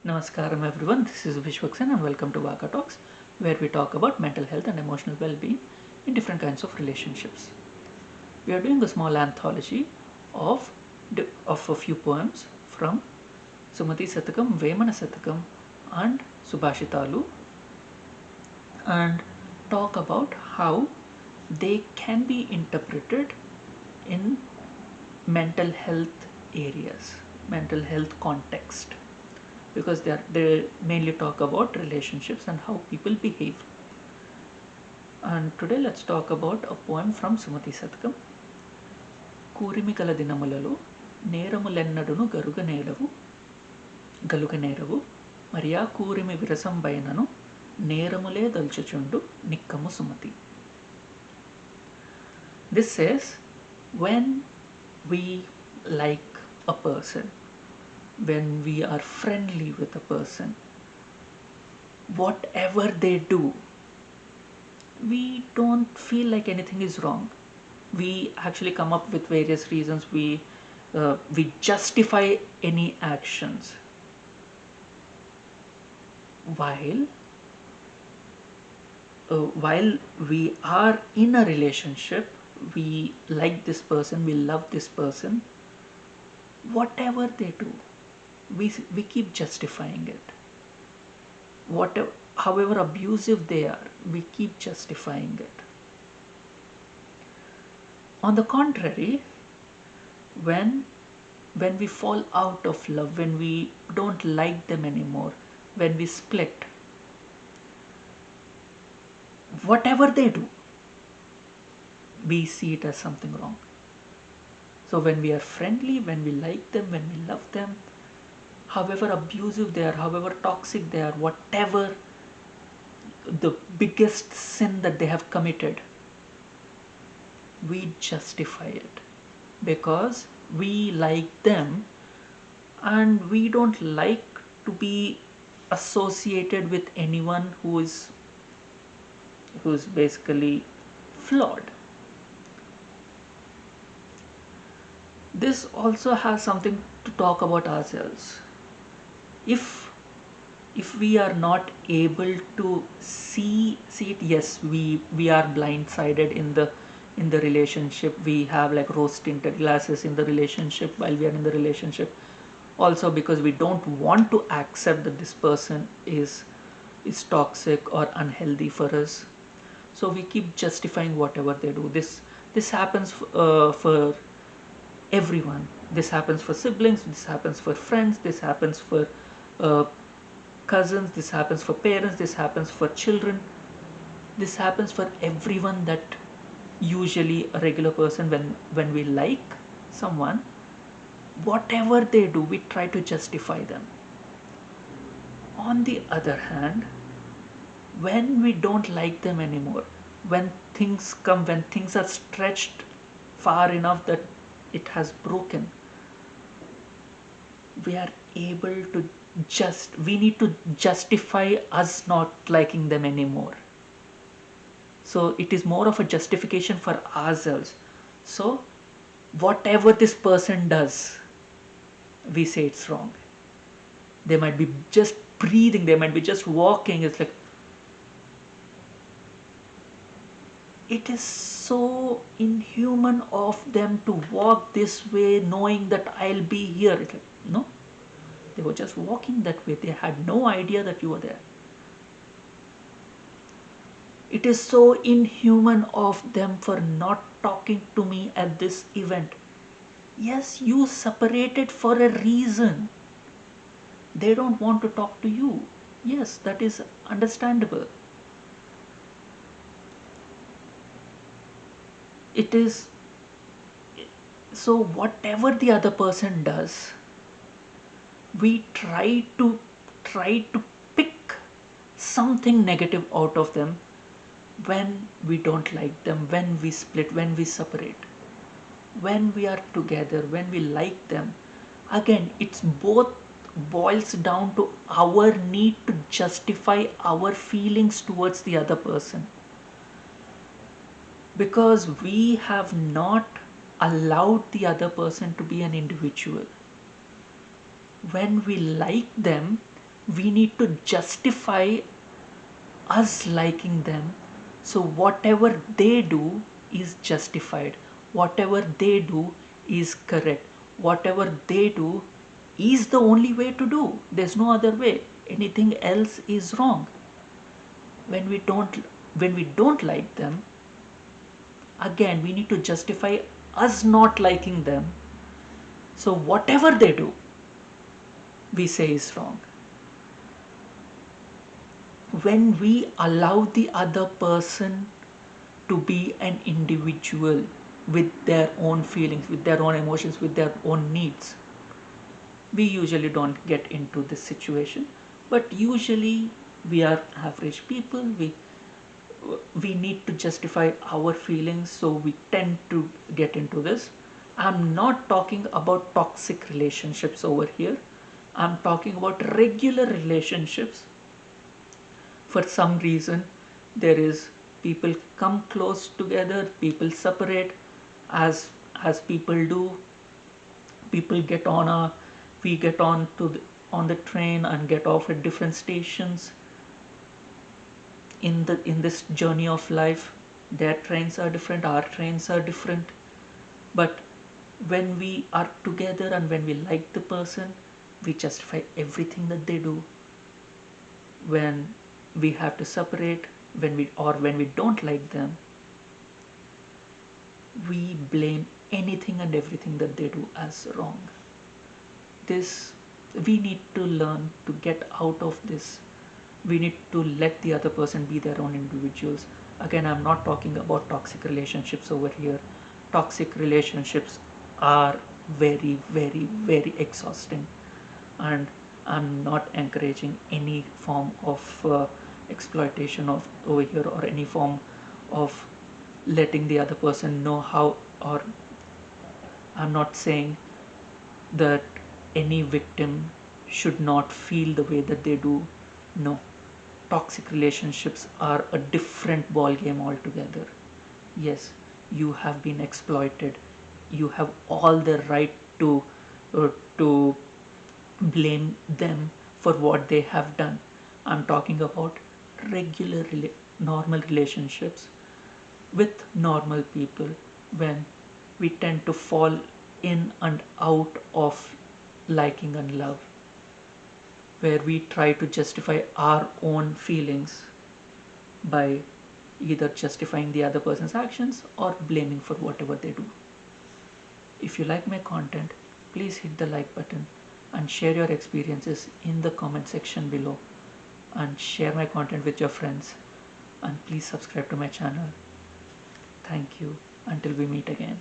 Namaskaram everyone, this is Vishwaksan and welcome to Vaka Talks, where we talk about mental health and emotional well-being in different kinds of relationships. We are doing a small anthology of, of a few poems from Sumati Satakam, Vemana Satakam and Subhashitalu, and talk about how they can be interpreted in mental health areas, mental health context, because they mainly talk about relationships and how people behave. And today let's talk about a poem from Sumati Satkam. Kurimigala Dinamulalo, నేరములెన్నడును గలుగనేరవు Mariya కూరిమి విరసంబైనను నేరములే దల్చుచుండు నిక్కము Sumathi. This says, when we like a person, when we are friendly with a person, whatever they do, we don't feel like anything is wrong. We actually come up with various reasons. We justify any actions, while we are in a relationship, we like this person, we love this person. Whatever they do, we keep justifying it. Whatever, however abusive they are, we keep justifying it. On the contrary, when we fall out of love, when we don't like them anymore, when we split, whatever they do, we see it as something wrong. So when we are friendly, when we like them, when we love them, however abusive they are, however toxic they are, whatever the biggest sin that they have committed, we justify it because we like them and we don't like to be associated with anyone who's basically flawed. This also has something to talk about ourselves. If we are not able to see it, yes, we are blindsided in the relationship. We have like rose tinted glasses in the relationship while we are in the relationship, also because we don't want to accept that this person is toxic or unhealthy for us. So we keep justifying whatever they do. This happens for everyone. This happens for siblings, this happens for friends, this happens for cousins, this happens for parents, this happens for children, this happens for everyone. That usually a regular person, when we like someone, whatever they do, we try to justify them. On the other hand, when we don't like them anymore, when things are stretched far enough that it has broken, we are able to we need to justify us not liking them anymore. So it is more of a justification for ourselves. So whatever this person does, we say it's wrong. They might be just breathing, they might be just walking, it's like, it is so inhuman of them to walk this way knowing that I'll be here. It's like, no, they were just walking that way, they had no idea that you were there. It is so inhuman of them for not talking to me at this event. Yes, you separated for a reason. They don't want to talk to you. Yes, that is understandable. It is so whatever the other person does, we try to pick something negative out of them when we don't like them, when we split, when we separate. When we are together, when we like them, again it's both boils down to our need to justify our feelings towards the other person, because we have not allowed the other person to be an individual. When we like them, We need to justify us liking them. So whatever they do is justified, whatever they do is correct, whatever they do is the only way to do. There's no other way. Anything else is wrong. When we don't like them, again we need to justify us not liking them. So whatever they do, we say is wrong. When we allow the other person to be an individual with their own feelings, with their own emotions, with their own needs, we usually don't get into this situation. But usually we are average people. We need to justify our feelings, so we tend to get into this. I'm not talking about toxic relationships over here. I'm talking about regular relationships. For some reason, there is people come close together, people separate, as people do. People get on a We get on the train and get off at different stations in this journey of life. Their trains are different, our trains are different. But when we are together and when we like the person, we justify everything that they do. When we have to separate, when we don't like them, we blame anything and everything that they do as wrong. This We need to learn to get out of this. We need to let the other person be their own individuals. Again, I'm not talking about toxic relationships over here. Toxic relationships are very, very, very exhausting, and I'm not encouraging any form of exploitation of over here, or any form of letting the other person know how. Or I'm not saying that any victim should not feel the way that they do. No, toxic relationships are a different ball game altogether. Yes, you have been exploited. You have all the right to blame them for what they have done. I'm talking about normal relationships with normal people, when we tend to fall in and out of liking and love, where we try to justify our own feelings by either justifying the other person's actions or blaming for whatever they do. If you like my content, please hit the like button and share your experiences in the comment section below, and share my content with your friends, and please subscribe to my channel. Thank you. Until we meet again.